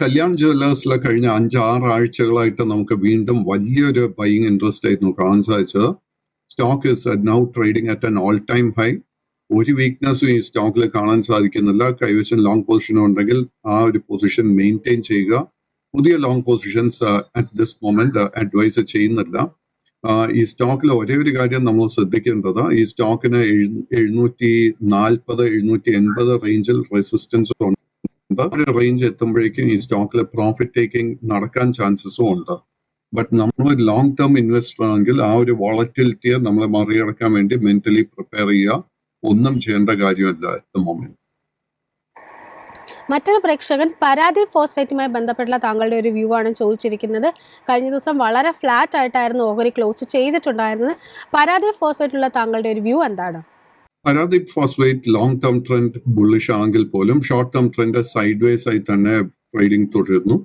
കല്യാൺ ജ്വല്ലേഴ്സിലെ കഴിഞ്ഞ 5-6 ആഴ്ചകളായിട്ട് നമുക്ക് വീണ്ടും വലിയൊരു ബൈയിങ് ഇൻട്രസ്റ്റ് ആയിരുന്നു കാണാൻ സാധിച്ചത്. Stock is now trading at an all time high. ഒരു വീക്ക്നെസ്സും ഈ സ്റ്റോക്കിൽ കാണാൻ സാധിക്കുന്നില്ല. കൈവശം ലോങ് പൊസിഷൻ ഉണ്ടെങ്കിൽ ആ ഒരു പൊസിഷൻ മെയിൻറ്റെയിൻ ചെയ്യുക. പുതിയ long positions at this moment advise ചെയ്യുന്നില്ല. ഈ സ്റ്റോക്കിൽ ഒരേ ഒരു കാര്യം നമ്മൾ ശ്രദ്ധിക്കേണ്ടത്, ഈ സ്റ്റോക്കിന് 740-780 റേഞ്ചിൽ റെസിസ്റ്റൻസ് ഉണ്ട്. ഒരു റേഞ്ച് എത്തുമ്പോഴേക്കും ഈ സ്റ്റോക്കിൽ പ്രോഫിറ്റ് ടേക്കിംഗ് നടക്കാൻ ചാൻസസും ഉണ്ട്. ബട്ട് നമ്മൾ ലോങ് ടേം ഇൻവെസ്റ്റർ ആണെങ്കിൽ ആ ഒരു വോളറ്റിലിറ്റിയെ നമ്മൾ മറികടക്കാൻ വേണ്ടി മെന്റലി പ്രിപ്പയർ ചെയ്യുക. ഒന്നും ചെയ്യേണ്ട കാര്യമല്ല അറ്റ് ദ മൊമെന്റ്. മറ്റൊരു പ്രേക്ഷകൻ പരാദീപ് ഫോസ്ഫേറ്റുമായി ബന്ധപ്പെട്ടുള്ള താങ്കളുടെ ഒരു വ്യൂ ആണ് ചോദിച്ചിരിക്കുന്നത്. കഴിഞ്ഞ ദിവസം വളരെ ഫ്ലാറ്റ് ആയിട്ടായിരുന്നു ഓഹരി ക്ലോസ് ചെയ്തിട്ടുണ്ടായിരുന്നത്. പരാദീപ് ഫോസ്ഫേറ്റിലുള്ള താങ്കളുടെ ഒരു വ്യൂ എന്താണ്? Paradeep phosphate long term trend bullish ആണെങ്കിൽ പോലും short term trend sideways ആയി തന്നെ ട്രേഡിംഗ് തുടരുന്നു.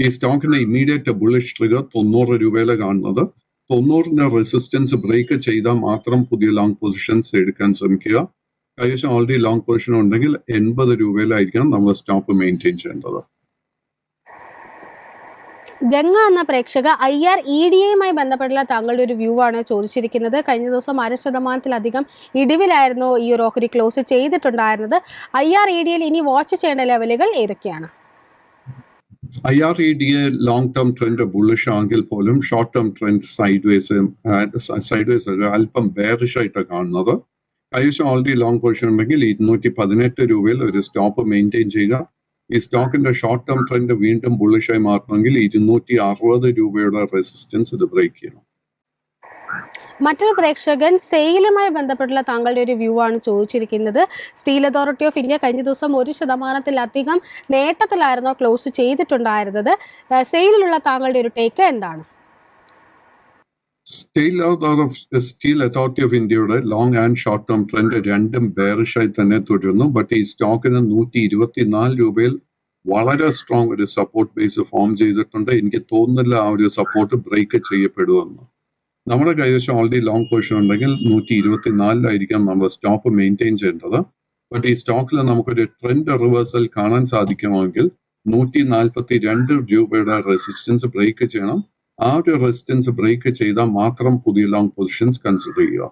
ഈ സ്റ്റോക്കിന്റെ ഇമ്മീഡിയറ്റ് ബുള്ളിഷ് ട്രിഗർ 90 രൂപയിലെ കാണുന്നത്. 90 റെസിസ്റ്റൻസ് ബ്രേക്ക് ചെയ്താൽ മാത്രം പുതിയ ലോങ് പൊസിഷൻസ് എടുക്കാൻ ശ്രമിക്കുക. കൈവശം ഓൾറെഡി ലോങ് പൊസിഷൻ ഉണ്ടെങ്കിൽ 80 രൂപയിലായിരിക്കണം നമ്മൾ സ്റ്റോപ്പ് മെയിൻറ്റെയിൻ ചെയ്യേണ്ടത്. ഗംഗ എന്ന പ്രേക്ഷക IREDAയുമായി ബന്ധപ്പെട്ടുള്ള താങ്കളുടെ ഒരു വ്യൂ ആണ് ചോദിച്ചിരിക്കുന്നത്. കഴിഞ്ഞ ദിവസം 1% ഇടിവിലായിരുന്നു ഈ ഒരു ഓഹരി ക്ലോസ് ചെയ്തിട്ടുണ്ടായിരുന്നത്. IREDAയിൽ ഇനി വാച്ച് ചെയ്യേണ്ട ലെവലുകൾ ഏതൊക്കെയാണ്? IREDA long term trend bullish ആണെങ്കിൽ പോലും short term trend side vase അല്പം ബെയറിഷ് ആയിട്ടാണ് കാണുന്നത്. കൈവശം ഓൾറെഡി ലോങ് പൊസിഷൻ ഉണ്ടെങ്കിൽ 218 രൂപയിൽ ഒരു സ്റ്റോപ്പ് മെയിൻറ്റെയിൻ ചെയ്യുക. ഈ സ്റ്റോക്കിന്റെ ഷോർട്ട് ടേം ട്രെൻഡ് വീണ്ടും ബുള്ളിഷായി മാറണമെങ്കിൽ 260 രൂപയുടെ റെസിസ്റ്റൻസ് ഇത് ബ്രേക്ക് ചെയ്യണം. മറ്റൊരു പ്രേക്ഷകൻ സെയിലുമായി ബന്ധപ്പെട്ടുള്ള താങ്കളുടെ ഒരു വ്യൂ ആണ് ചോദിച്ചിരിക്കുന്നത്. സ്റ്റീൽ അതോറിറ്റി ഓഫ് ഇന്ത്യ കഴിഞ്ഞ ദിവസം 1% നേട്ടത്തിലായിരുന്നു ക്ലോസ് ചെയ്തിട്ടുണ്ടായിരുന്നത്. സെയിലിലുള്ള താങ്കളുടെ ഒരു ടേക്ക് എന്താണ്? സ്റ്റീൽ അതോറിറ്റി ഓഫ് ഇന്ത്യയുടെ long and short term trend രണ്ടും ബെയറിഷായി തന്നെ തുടരുന്നു. ബട്ട് ഈ സ്റ്റോക്കിന് 124 രൂപയിൽ വളരെ സ്ട്രോങ് ഒരു സപ്പോർട്ട് ബേസ് ഫോം ചെയ്തിട്ടുണ്ട്. എനിക്ക് തോന്നുന്നില്ല ആ ഒരു സപ്പോർട്ട് ബ്രേക്ക് ചെയ്യപ്പെടുമെന്ന്. നമ്മുടെ കൈവശം ഓൾറെഡി ലോങ് പൊസിഷൻ ഉണ്ടെങ്കിൽ 124 നമ്മൾ സ്റ്റോപ്പ് മെയിൻറ്റെയിൻ ചെയ്യേണ്ടത്. ബട്ട് ഈ സ്റ്റോക്കിൽ നമുക്കൊരു ട്രെൻഡ് റിവേഴ്സൽ കാണാൻ സാധിക്കണമെങ്കിൽ 142 രൂപയുടെ റെസിസ്റ്റൻസ് ബ്രേക്ക് ചെയ്യണം. ആ ഒരു റെസിസ്റ്റൻസ് ബ്രേക്ക് ചെയ്താൽ മാത്രം പുതിയ ലോങ് പൊസിഷൻസ് കൺസിഡർ ചെയ്യുക.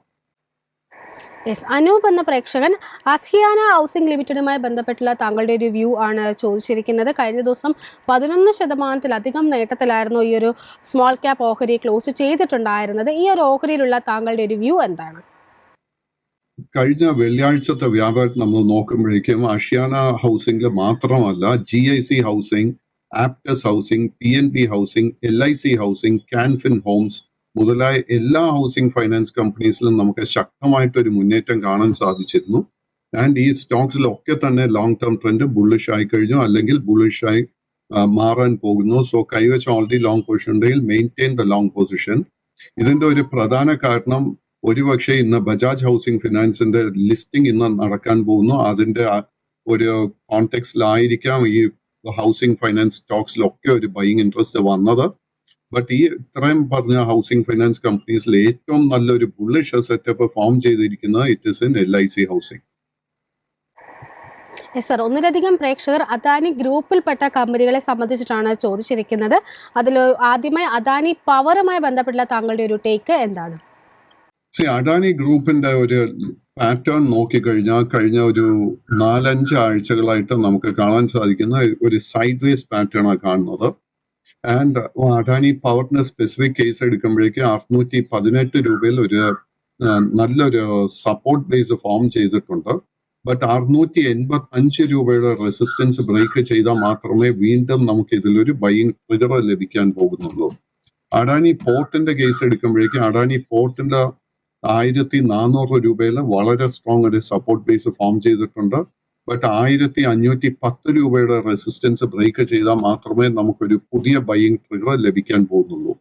യെസ്, അനൂപ് എന്ന പ്രേക്ഷകൻ അസിയാന ഹൗസിംഗ് ലിമിറ്റഡുമായി ബന്ധപ്പെട്ടുള്ള താങ്കളുടെ ഒരു വ്യൂ ആണ് ചോദിച്ചിരിക്കുന്നത്. കഴിഞ്ഞ ദിവസം 11% നേട്ടത്തിലായിരുന്നു ഈ ഒരു സ്മോൾ ക്യാപ്പ് ഓഹരി ക്ലോസ് ചെയ്തിട്ടുണ്ടായിരുന്നത്. ഈ ഒരു ഓഹരിയിലുള്ള താങ്കളുടെ ഒരു വ്യൂ എന്താണ്? കഴിഞ്ഞ വെള്ളിയാഴ്ചത്തെ വ്യാപാരം നമ്മൾ നോക്കുമ്പോഴേക്കും അഷ്യാന ഹൗസിംഗിൽ മാത്രമല്ല GIC housing, Aptus housing, PNB housing, LIC housing, Canfin homes മുതലായ എല്ലാ ഹൗസിംഗ് ഫൈനാൻസ് കമ്പനീസിലും നമുക്ക് ശക്തമായിട്ടൊരു മുന്നേറ്റം കാണാൻ സാധിച്ചിരുന്നു. ആൻഡ് ഈ സ്റ്റോക്സിലൊക്കെ തന്നെ ലോങ് ടേം ട്രെൻഡ് ബുള്ളിഷ് ആയി കഴിഞ്ഞു, അല്ലെങ്കിൽ ബുള്ളിഷായി മാറാൻ പോകുന്നു. സോ കൈവച്ച് ഓൾറെഡി ലോങ് പൊസിഷൻ ഉണ്ടെങ്കിൽ മെയിൻറ്റെയിൻ ദ ലോങ് പൊസിഷൻ. ഇതിന്റെ ഒരു പ്രധാന കാരണം ഒരുപക്ഷെ ഇന്ന് ബജാജ് ഹൗസിംഗ് ഫിനാൻസിന്റെ ലിസ്റ്റിംഗ് ഇന്ന് നടക്കാൻ പോകുന്നു. അതിന്റെ ഒരു കോണ്ടെക്സ്റ്റിലായിരിക്കാം ഈ ഹൗസിംഗ് ഫൈനാൻസ് സ്റ്റോക്സിലൊക്കെ ഒരു ബൈയിങ് ഇൻട്രസ്റ്റ് വന്നത്. ബട്ട് ഈ ഇത്രയും പറഞ്ഞ ഹൗസിംഗ് ഫൈനാൻസ് കമ്പനീസിൽ ഏറ്റവും നല്ലൊരു ബുള്ളിഷ് സെറ്റപ്പ് ഫോം ചെയ്തിരിക്കുന്നത് it is in LIC housing. Yes sir, ഒന്നിലധികം പ്രേക്ഷകർ അദാനി ഗ്രൂപ്പിൽപ്പെട്ട കമ്പനികളെ സംബന്ധിച്ചിട്ടാണ് ചോദിച്ചിരിക്കുന്നത്. അതിൽ ആദ്യമായി അദാനി പവറുമായി ബന്ധപ്പെട്ടുള്ള താങ്കളുടെ ഒരു ടേക്ക് എന്താണ്? അദാനി ഗ്രൂപ്പിന്റെ ഒരു പാറ്റേൺ നോക്കിക്കഴിഞ്ഞാൽ കഴിഞ്ഞ ഒരു 4-5 ആഴ്ചകളായിട്ട് നമുക്ക് കാണാൻ സാധിക്കുന്ന ഒരു സൈഡ് വേസ് പാറ്റേൺ ആണ് കാണുന്നത്. ആൻഡ് അദാനി പവറിന്റെ സ്പെസിഫിക് കേസ് എടുക്കുമ്പോഴേക്കും 618 രൂപയിൽ ഒരു നല്ലൊരു സപ്പോർട്ട് ബേസ് ഫോം ചെയ്തിട്ടുണ്ട്. ബട്ട് 685 രൂപയുടെ റെസിസ്റ്റൻസ് ബ്രേക്ക് ചെയ്താൽ മാത്രമേ വീണ്ടും നമുക്ക് ഇതിലൊരു ബൈയിങ് ട്രിഗർ ലഭിക്കാൻ പോകുന്നുള്ളൂ. അദാനി പോർട്ടിന്റെ കേസ് എടുക്കുമ്പോഴേക്കും അദാനി പോർട്ടിന്റെ 1400 രൂപയിൽ വളരെ സ്ട്രോങ് ഒരു സപ്പോർട്ട് ബേസ് ഫോം ചെയ്തിട്ടുണ്ട്. ബട്ട് 1510 രൂപയുടെ റെസിസ്റ്റൻസ് ബ്രേക്ക് ചെയ്താൽ മാത്രമേ നമുക്കൊരു പുതിയ ബൈയിങ് ട്രിഗർ ലഭിക്കാൻ പോകുന്നുള്ളൂ.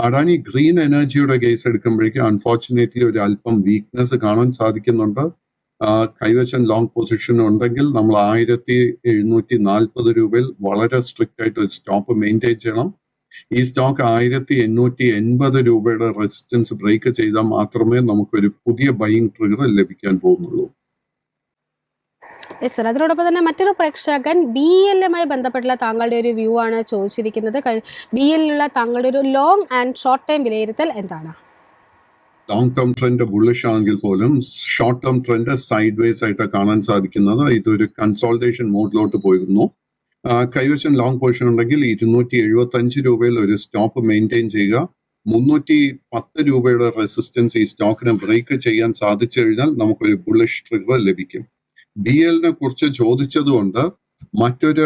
അദാനി ഗ്രീൻ എനർജിയുടെ കേസ് എടുക്കുമ്പോഴേക്കും അൺഫോർച്ചുനേറ്റ്ലി ഒരു അല്പം വീക്ക്നെസ് കാണാൻ സാധിക്കുന്നുണ്ട്. കൈവശം ലോങ് പൊസിഷൻ ഉണ്ടെങ്കിൽ നമ്മൾ 1740 രൂപയിൽ വളരെ സ്ട്രിക്റ്റ് ആയിട്ട് ഒരു സ്റ്റോപ്പ് മെയിൻറ്റെയിൻ ചെയ്യണം. ഈ സ്റ്റോക്ക് 1880 രൂപയുടെ റെസിസ്റ്റൻസ് ബ്രേക്ക് ചെയ്താൽ മാത്രമേ നമുക്കൊരു പുതിയ ബൈയിങ് ട്രിഗർ ലഭിക്കാൻ പോകുന്നുള്ളൂ. യെസ് സർ, അതിനോടൊപ്പം തന്നെ മറ്റൊരു പ്രേക്ഷകൻ BELമായി ബന്ധപ്പെട്ടുള്ള താങ്കളുടെ ഒരു വ്യൂ ആണ് ചോദിച്ചിരിക്കുന്നത്. BELലുള്ള താങ്കളുടെ ഒരു ലോങ് ആൻഡ് ഷോർട്ട് ടൈം വിലയിരുത്തൽ എന്താണ്? ലോങ് ടേം ട്രെൻഡ് ബുള്ളിഷ് ആണെങ്കിൽ പോലും short term trend side vase ആയിട്ട് കാണാൻ സാധിക്കുന്നത്. ഇതൊരു കൺസോൾട്ടേഷൻ മോഡിലോട്ട് പോയിരുന്നു. കൈവശം ലോങ് പൊസിഷൻ ഉണ്ടെങ്കിൽ 275 രൂപയിൽ ഒരു സ്റ്റോപ്പ് മെയിൻറ്റെയിൻ ചെയ്യുക. 310 രൂപയുടെ റെസിസ്റ്റൻസ് ഈ സ്റ്റോക്കിനെ ബ്രേക്ക് ചെയ്യാൻ സാധിച്ചു കഴിഞ്ഞാൽ നമുക്കൊരു ബുള്ളിഷ് ട്രിഗർ ലഭിക്കും. BELനെ കുറിച്ച് ചോദിച്ചതുകൊണ്ട് മറ്റൊരു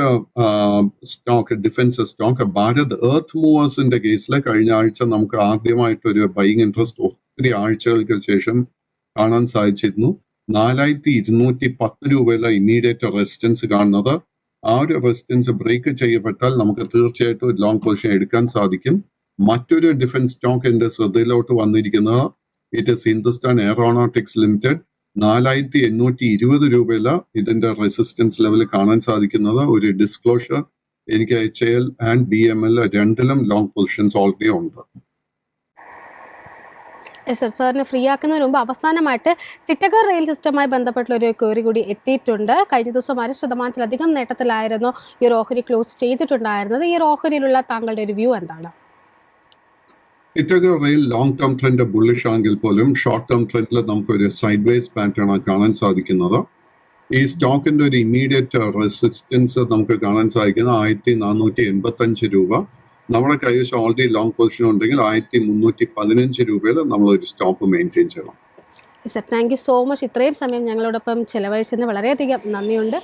stock, defence stock Bharat earth മൂവേഴ്സിന്റെ കേസിൽ കഴിഞ്ഞ ആഴ്ച നമുക്ക് ആദ്യമായിട്ടൊരു ബൈയിങ് ഇൻട്രസ്റ്റ് ഒത്തിരി ആഴ്ചകൾക്ക് ശേഷം കാണാൻ സാധിച്ചിരുന്നു. 4210 രൂപയിലെ ഇമ്മീഡിയറ്റ് റെസിസ്റ്റൻസ് കാണുന്നത്. ആ ഒരു റെസിസ്റ്റൻസ് ബ്രേക്ക് ചെയ്യപ്പെട്ടാൽ നമുക്ക് തീർച്ചയായിട്ടും ഒരു ലോങ് പൊസിഷൻ എടുക്കാൻ സാധിക്കും. മറ്റൊരു ഡിഫൻസ് സ്റ്റോക്ക് എന്റെ ശ്രദ്ധയിലോട്ട് വന്നിരിക്കുന്നത് it is Hindustan aeronautics limited. 4820 രൂപയില ഇതിന്റെ റെസിസ്റ്റൻസ് ലെവൽ കാണാൻ സാധിക്കുന്നത്. ഒരു ഡിസ്ക്ലോഷർ എനിക്ക് HAL ആൻഡ് BML രണ്ടിലും ലോങ് പൊസിഷൻസ് ഓൾറെഡി ഉണ്ട്. യെസ് സർ, സാറിന് ഫ്രീ ആക്കുന്നതിന് മുമ്പ് അവസാനമായിട്ട് ടിറ്റഗർ റെയിൽ സിസ്റ്റവുമായി ബന്ധപ്പെട്ടുള്ള ഒരു ക്വയറി കൂടി എത്തിയിട്ടുണ്ട്. കഴിഞ്ഞ ദിവസം 1% നേട്ടത്തിലായിരുന്നു ഈ ഒരു ഓഹരി ക്ലോസ് ചെയ്തിട്ടുണ്ടായിരുന്നത്. ഈ ഒരു ഓഹരിയിലുള്ള താങ്കളുടെ ഒരു വ്യൂ എന്താണ്? Titagarh rail long term trend bullish ആണെങ്കിൽ പോലും ഷോർട്ട് ടേം ട്രെൻഡിൽ നമുക്കൊരു സൈഡ് വേസ് പാറ്റേൺ ആണ് കാണാൻ സാധിക്കുന്നത്. ഈ സ്റ്റോക്കിന്റെ ഒരു ഇമ്മീഡിയറ്റ് റെസിസ്റ്റൻസ് നമുക്ക് കാണാൻ സാധിക്കുന്നത് 1485 രൂപ. നമ്മുടെ കൈവശം ഓൾറെഡി ലോങ് പൊസിഷൻ ഉണ്ടെങ്കിൽ 1315 രൂപയിൽ നമ്മളൊരു സ്റ്റോപ്പ് മെയിൻറ്റെയിൻ ചെയ്യണം. Sir, thank you so much. ഇത്രയും സമയം ഞങ്ങളോടൊപ്പം ചെലവഴിച്ചതിന് വളരെയധികം നന്ദിയുണ്ട്.